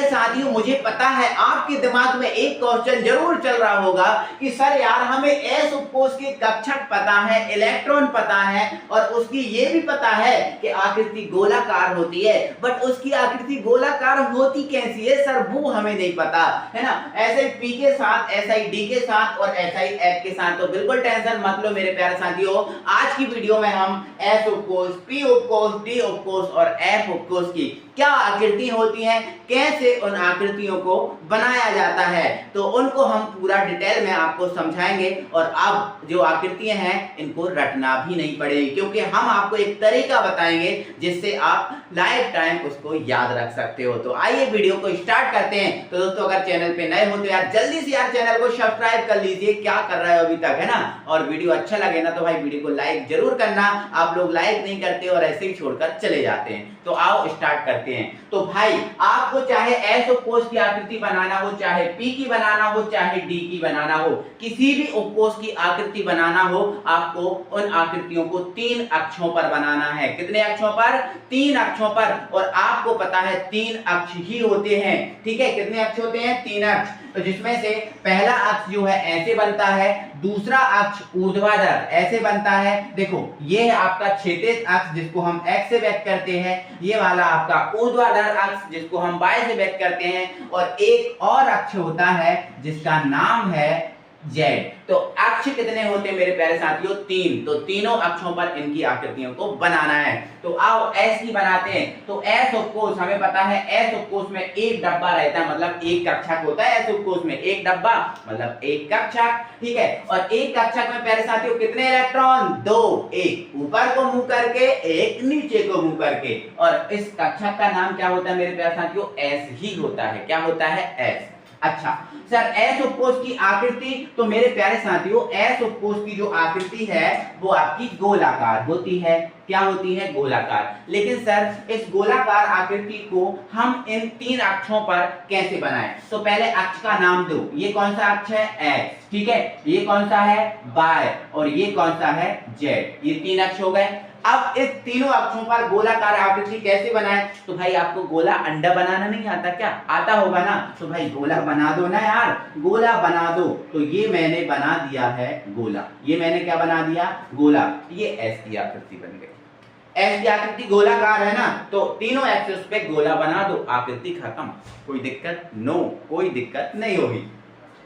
साथियों मुझे पता है आपके दिमाग में एक क्वेश्चन जरूर चल रहा होगा कि सर यार हमें एस उपकोष के कक्षक पता है, इलेक्ट्रॉन पता है और उसकी ये भी पता है कि आकृति गोलाकार होती है, बट उसकी आकृति गोलाकार होती कैसी है सर वो हमें नहीं पता है ना। ऐसे ही पी के साथ, SI डी के साथ और SI F के साथ तो बिल्कुल टेंशन मत लो मेरे प्यारे साथियों। आज की वीडियो में हम एस उपकोष, पी उपकोष, डी उपकोष और एफ उपकोष की क्या आकृति होती हैं, कैसे उन आकृतियों को बनाया जाता है, तो उनको हम पूरा डिटेल में आपको समझाएंगे। और अब जो आकृतियां हैं इनको रटना भी नहीं पड़ेगी, क्योंकि हम आपको एक तरीका बताएंगे जिससे आप लाइफ टाइम उसको याद रख सकते हो। तो आइए वीडियो को स्टार्ट करते हैं। तो दोस्तों अगर चैनल पे नए हो तो यार जल्दी से यार चैनल को सब्सक्राइब कर लीजिए, क्या कर रहे हो अभी तक, है ना। और वीडियो अच्छा लगे ना तो भाई वीडियो को लाइक जरूर करना, आप लोग लाइक नहीं करते और ऐसे ही छोड़कर चले जाते हैं। तो आओ स्टार्ट करते हैं। तो भाई आपको चाहे एस उपकोष की आकृति बनाना हो, चाहे पी की बनाना हो, चाहे डी की बनाना हो, किसी भी उपकोष की आकृति बनाना हो, आपको उन आकृतियों को 3 अक्षों पर बनाना है। कितने अक्षों पर? 3 अक्षों पर। और आपको पता है 3 अक्ष ही होते हैं, ठीक है। कितने अक्ष होते हैं? 3 अक्ष। तो जिसमें से पहला अक्ष जो है ऐसे बनता है, दूसरा अक्ष ऊर्ध्वाधर ऐसे बनता है। देखो ये है आपका क्षैतिज अक्ष जिसको हम x से व्यक्त करते हैं, ये वाला आपका ऊर्ध्वाधर अक्ष जिसको हम y से व्यक्त करते हैं, और एक और अक्ष होता है जिसका नाम है Z। तो अक्ष कितने होते हैं मेरे प्यारे साथियों? 3। तो तीनों अक्षों पर इनकी आकृतियों को बनाना है। तो आओ S की बनाते हैं। तो S उपकोष हमें पता है, S उपकोष में एक डब्बा रहता है, मतलब एक कक्षक होता है। S उपकोष में एक डब्बा मतलब एक कक्षक, ठीक है। और एक कक्षक में प्यारे साथियों कितने इलेक्ट्रॉन? 2, एक ऊपर को मुंह करके, एक नीचे को मुंह करके। और इस कक्षक का नाम क्या होता है मेरे प्यारे साथियों? S ही होता है। क्या होता है? S। अच्छा सर एस उपकोष की आकृति, तो मेरे प्यारे साथियों एस उपकोष की जो आकृति है वो आपकी गोलाकार होती है। क्या होती है? गोलाकार। लेकिन सर इस गोलाकार आकृति को हम इन 3 अक्षों पर कैसे बनाएं? तो पहले अक्ष का नाम दो। ये कौन सा अक्ष है? एक्स, ठीक है। ये कौन सा है? वाई, और ये कौन सा है? जेड। ये 3 अक्ष हो गए। अब इस तीनों अक्षों पर गोलाकार आकृति कैसे बनाएं? तो भाई आपको गोला अंडा बनाना नहीं आता क्या? आता होगा ना। तो भाई गोला बना दो ना यार, गोला बना दो। तो ये मैंने बना दिया है गोला। ये मैंने क्या बना दिया? गोला। ये एस की आकृति बन गई। एस की आकृति गोलाकार है ना, तो तीनों एक्सिस पे गोला बना दो, आकृति खत्म। कोई दिक्कत? नो, कोई दिक्कत नहीं होगी।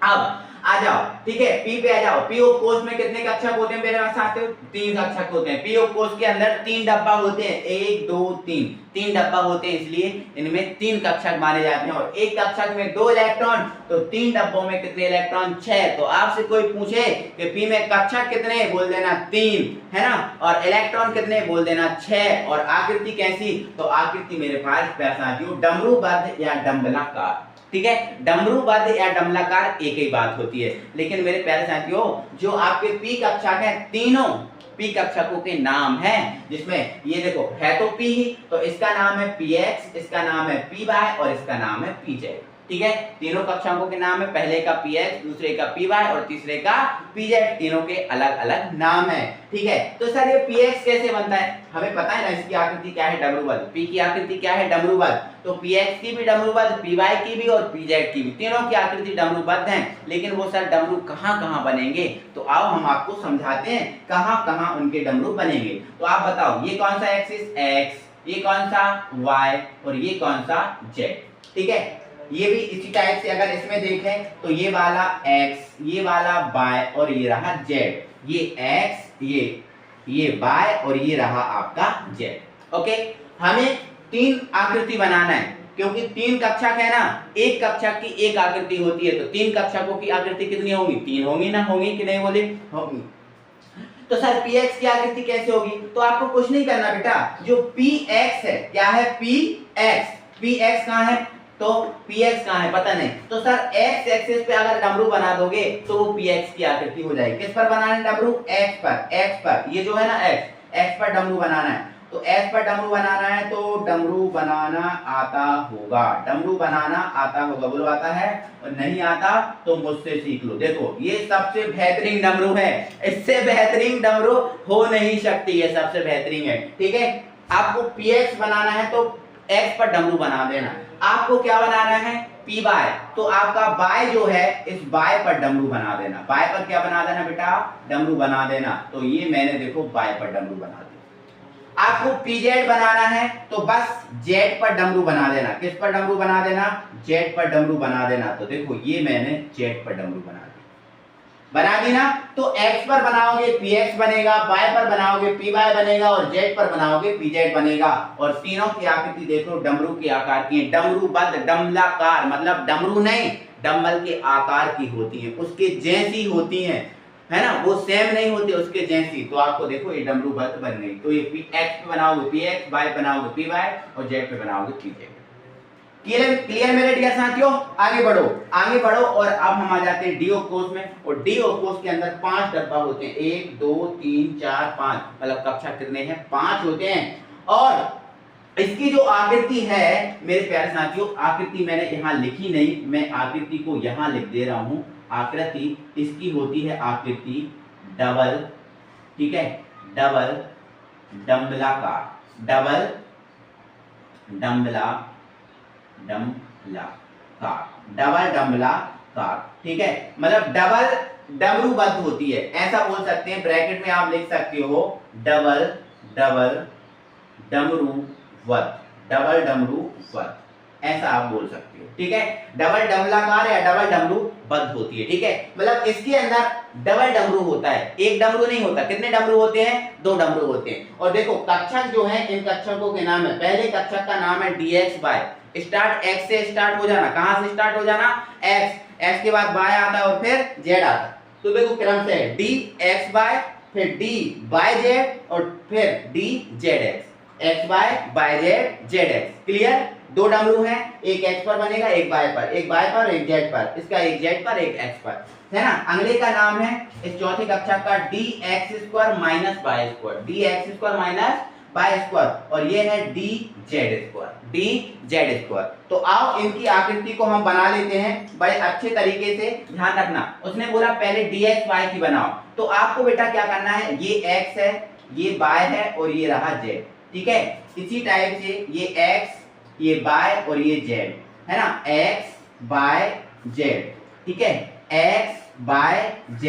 अब आ जाओ, ठीक है, पी पे आ जाओ। पी उपकोष में कितने कक्षक होते हैं मेरे साथ? 3 कक्षक होते हैं। पी उपकोष के अंदर 3 डब्बा होते हैं, 1 2 3, 3 डब्बा होते हैं, इसलिए इनमें 3 कक्षक माने जाते हैं। और एक कक्षक में 2 इलेक्ट्रॉन, तो 3 डब्बों में कितने इलेक्ट्रॉन? 6। तो आपसे कोई पूछे कि पी में कक्षक कितने, बोल देना 3, है ना, और इलेक्ट्रॉन कितने, बोल देना 6। और आकृति कैसी? तो आकृति मेरे पास साथियों डमरूबद्ध या डंबलाकार, ठीक है। डमरूबद्ध या डंबलाकार एक ही बात होती है। लेकिन मेरे प्यारे साथियों जो आपके पी कक्षक हैं, तीनों पी कक्षकों के नाम हैं, जिसमें ये देखो है तो पी ही, तो इसका नाम है px, इसका नाम है py और इसका नाम है pz, ठीक है। तीनों कक्षकों के नाम है, पहले का px, दूसरे का py और तीसरे का pz। तीनों के अलग अलग नाम है, ठीक है। तो सर ये px कैसे बनता है? हमें पता है ना इसकी आकृति क्या है? डमरूबद्ध। p की आकृति क्या है? डमरूबद्ध। तो px की भी डमरूबद्ध, py की भी और pz की भी, तीनों की आकृति डमरूबद्ध हैं। लेकिन वो सर डमरू कहां-कहां बनेंगे? तो आओ हम आपको समझाते हैं कहां-कहां उनके डमरू बनेंगे। तो आप बताओ ये कौन सा एक्सिस? x, ये कौन सा? y और ये कौन सा? z, ठीक है। ये भी इसी टाइप से अगर इसमें देखें तो ये वाला x, ये वाला y और ये रहा z। ये x, ये y और ये रहा आपका z, ओके। हमें 3 आकृति बनाना है, क्योंकि 3 कक्षक है ना, एक कक्षक की एक आकृति होती है। तो 3 कक्षकों की आकृति कितनी होगी? 3 होंगी ना, होंगी कि नहीं बोले? होंगी। तो सर px की आकृति कैसे होगी? तो आपको कुछ नहीं करना बेटा, जो px है, क्या है? px कहां है? तो px कहां है? पता नहीं। तो सर x एक्सिस पे अगर डमरू बना दोगे तो वो px की आकृति हो जाएगी। किस पर बनाना है डमरू? x पर। ये जो है ना x पर डमरू बनाना है। तो x पर डमरू बनाना है तो डमरू बनाना आता होगा। डमरू बनाना आता होगा, बोलो आता है? और नहीं आता तो मुझसे सीख लो। देखो ये सबसे बेहतरीन डमरू है, इससे बेहतरीन डमरू हो नहीं सकती, ये सबसे बेहतरीन है, ठीक है। आपको px बनाना है तो x पर डमरू बना देना। आपको क्या बनाना है, p बाय, तो आपका बाय जो है इस बाय पर डमरू बना देना। बाय पर क्या बना देना बेटा, डमरू बना देना। तो ये मैंने देखो बाय पर डमरू बना दिया। आपको pz बनाना है तो बस z पर डमरू बना देना। किस पर डमरू बना देना, z पर डमरू बना देना। तो देखो ये मैंने z पर डमरू बना दी, बना दी ना। तो x पर बनाओगे px बनेगा, y पर बनाओगे py बनेगा और z पर बनाओगे pz बनेगा। और तीनों की आकृति देखो डमरू के आकार की है। डमरूबद्ध, डमलाकार मतलब डमरू नहीं, डंबल के आकार की होती है, उसके जैसी होती है, है ना, वो सेम नहीं होती, उसके जैसी। तो आपको देखो ये डमरूबद्ध बन गई। तो ये x पे बनाओगे px, y बनाओगे py और z पे बनाओगे pz। क्लियर मेरे डियर साथियों, आगे बढ़ो, आगे बढ़ो। और अब हम आ जाते हैं डी ऑफ कोर्स में। और डी ऑफ कोर्स के अंदर 5 डब्बा होते हैं, 1 2 3 4 5, मतलब कक्षा कितने हैं, 5 होते हैं। और इसकी जो आकृति है मेरे प्यारे साथियों, आकृति मैंने यहाँ लिखी नहीं, मैं आकृति को यहाँ लिख दे रहा हूँ। आकृति इसकी होती है आकृति डबल, ठीक है, डबल डंबलाकार, डबल डंबलाकार, डबल डंबलाकार, ठीक है, मतलब डबल डमरूबद्ध होती है, ऐसा बोल सकते हैं। ब्रैकेट में आप लिख सकते हो डबल डबल डमरूबद्ध, डबल डमरूबद्ध, ऐसा आप बोल सकते हो, ठीक है। डबल डंबलाकार या डबल डमरूबद्ध होती है, ठीक है। मतलब इसके अंदर डबल डमरू होता है, एक डमरू नहीं होता। कितने डमरू होते हैं, 2 डमरू होते हैं। और देखो कक्षक जो है, इन कक्षकों के नाम है, पहले कक्षक का नाम है dx/y। स्टार्ट x से स्टार्ट हो जाना, कहां से स्टार्ट हो जाना, x के बाद y आता है और फिर z आता है। तो देखो क्रम से dx/y, फिर dy/z और फिर dzx, xy/z zx। क्लियर, 2 डमरू हैं, एक x पर बनेगा, एक y पर, एक y पर, एक z पर, इसका एक z पर, एक x पर, है ना। अगले का नाम है इस चौथे कक्षा का dx² - y², dx² - y², और ये है dz²। तो आओ इनकी आकृति को हम बना लेते हैं बड़े अच्छे तरीके से। ध्यान रखना, उसने बोला पहले dx/y की बनाओ, तो आपको बेटा क्या करना है, ये x है, ये y है और ये रहा z, ठीक है। इसी टाइप से ये x, ये y और ये z, है ना, x y z, ठीक है, x y z,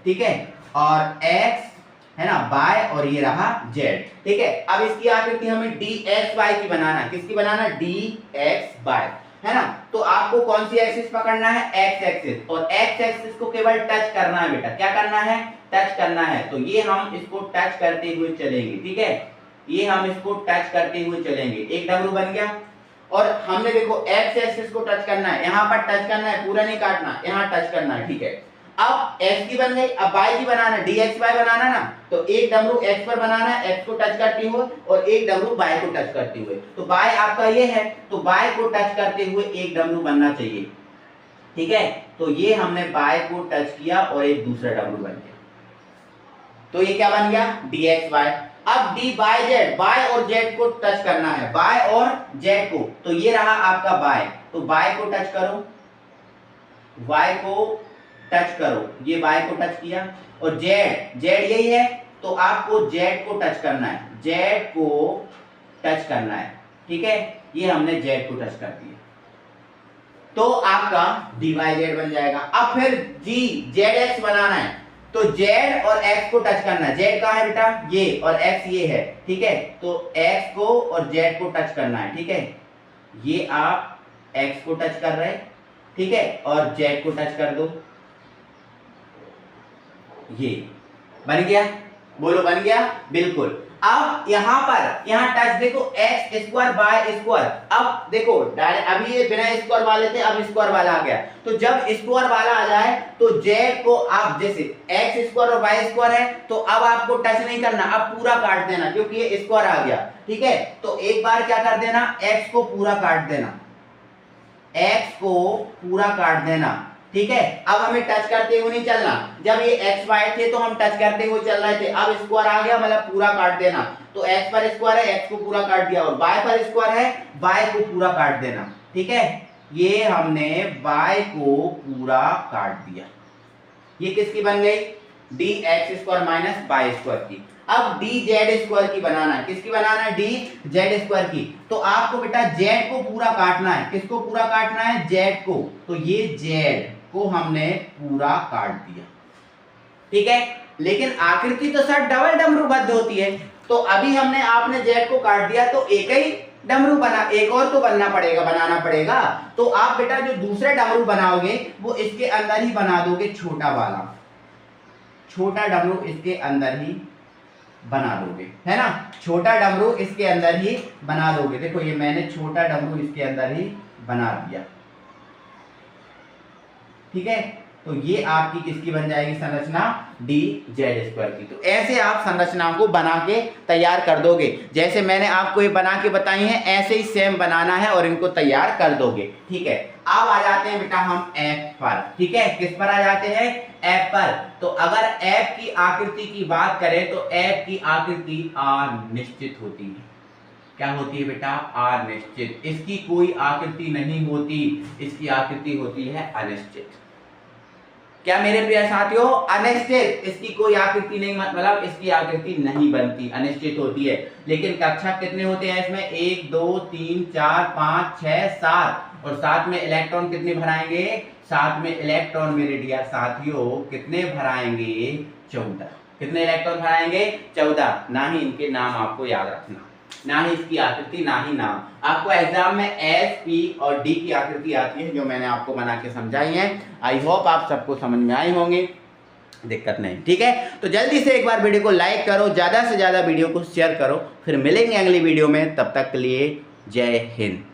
ठीक है, और x है ना y और ये रहा z, ठीक है। अब इसकी आकृति हमें dxy की बनाना, किसकी बनाना, dxy, है ना। तो आपको कौन सी एक्सिस पकड़ना है, x एक्सिस, और x एक्सिस को केवल टच करना है बेटा, क्या करना है, टच करना है। तो ये हम इसको टच करते हुए चलेंगे, ठीक है, ये हम इसको टच करते हुए चलेंगे। एक डमरू बन गया। और हमने देखो x एक्सिस को टच करना है, यहाँ पर टच करना है, पूरा नहीं काटना, यहाँ टच करना है, ठीक है। अब x की बन गई, अब y की बनाना, dxy बनाना ना, तो एक डमरू x पर बनाना है, x को टच करते हुए, और एक डमरू y को टच करते हुए। तो y आपका ये है, तो y को टच करते हुए एक डमरू बनना चाहिए, ठीक है। तो ये हमने y को टच किया और एक दूसरा डमरू बन गया। तो ये क्या बन गया, dxy। अब dy z, y और z को टच करना है, y और z को, तो ये रहा आपका y, तो y को टच करो, y को टच करो, ये y को टच किया, और z यही है, तो आपको z को टच करना है, z को टच करना है, ठीक है। ये हमने z को टच कर दिया, तो आपका dz बन जाएगा। अब फिर zx बनाना है, तो z और x को टच करना है। z कहाँ है बेटा, ये, और x ये है, ठीक है। तो x को और z को टच करना है, ठीक है। ये आप x को टच कर रहे, ठीक है, और z को टच कर दो, ये बन गया, बोलो बन गया, बिल्कुल। अब यहाँ पर, यहाँ टच देखो x² y², अब देखो डायरेक्ट, अभी ये बिना स्क्वायर वाले थे, अब स्क्वायर वाला आ गया। तो जब स्क्वायर वाला आ जाए तो z को आप, जैसे x² और y² है, तो अब आपको टच नहीं करना, अब पूरा काट देना, क्योंकि ये स्क्वायर आ गया, ठीक है। तो एक बार क्या कर देना, x को पूरा काट देना, x को पूरा काट देना, ठीक है। अब हमें टच करते हुए नहीं चलना, जब ये x y थे तो हम टच करते हुए चल रहे थे, अब स्क्वायर आ गया, मतलब पूरा काट देना। तो x पर स्क्वायर है, x को पूरा काट दिया, और y पर स्क्वायर है, y को पूरा काट देना, ठीक है। ये हमने y को पूरा काट दिया। ये किसकी बन गई, D X square minus Y square की। अब डी जेड स्क्वायर की बनाना है, किसकी बनाना है, डी जेड स्क्वायर की। तो आपको बेटा जेड को पूरा काटना है, किसको पूरा काटना है, जेड को। तो ये जेड को हमने पूरा काट दिया, ठीक है। लेकिन आकृति तो सर डबल डमरूबद्ध होती है, तो अभी हमने आपने जेड को काट दिया तो एक ही डमरू बना, एक और तो बनाना पड़ेगा। तो आप बेटा जो दूसरा डमरू बनाओगे वो इसके अंदर ही बना दोगे, छोटा वाला, छोटा डमरू इसके अंदर ही बना दोगे, है ना, छोटा डमरू इसके अंदर ही बना दोगे। देखो ये मैंने छोटा डमरू इसके अंदर ही बना दिया, ठीक है। तो ये आपकी किसकी बन जाएगी संरचना, डी जेड स्क्वायर की। तो ऐसे आप संरचनाओं को बना के तैयार कर दोगे, जैसे मैंने आपको ये बना के बताई है ऐसे ही सेम बनाना है और इनको तैयार कर दोगे, ठीक है। अब आ जाते हैं बेटा हम एफ पर, ठीक है, किस पर आ जाते हैं, एफ पर। तो अगर एफ की आकृति की बात करें तो एफ की आकृति अनिश्चित होती है। क्या होती है बेटा, अनिश्चित। इसकी कोई आकृति नहीं होती, इसकी आकृति होती है अनिश्चित। क्या मेरे प्रिय साथियों, अनिश्चित, इसकी कोई आकृति नहीं, मतलब इसकी आकृति नहीं बनती, अनिश्चित होती है। लेकिन कक्षक कितने होते हैं इसमें, 1 2 3 4 5 6 7, और साथ में इलेक्ट्रॉन कितने भराएंगे, साथ में इलेक्ट्रॉन मेरे डियर साथियों कितने भराएंगे, 14। कितने इलेक्ट्रॉन भराएंगे, 14। ना ही इनके नाम आपको याद रखना, ना ही इसकी आकृति, ना ही नाम। आपको एग्जाम में एस, पी और डी की आकृति आती है जो मैंने आपको बना के समझाई है। आई होप आप सबको समझ में आए होंगे, दिक्कत नहीं, ठीक है। तो जल्दी से एक बार वीडियो को लाइक करो, ज़्यादा से ज़्यादा वीडियो को शेयर करो। फिर मिलेंगे अगली वीडियो में, तब तक के लिए जय हिंद।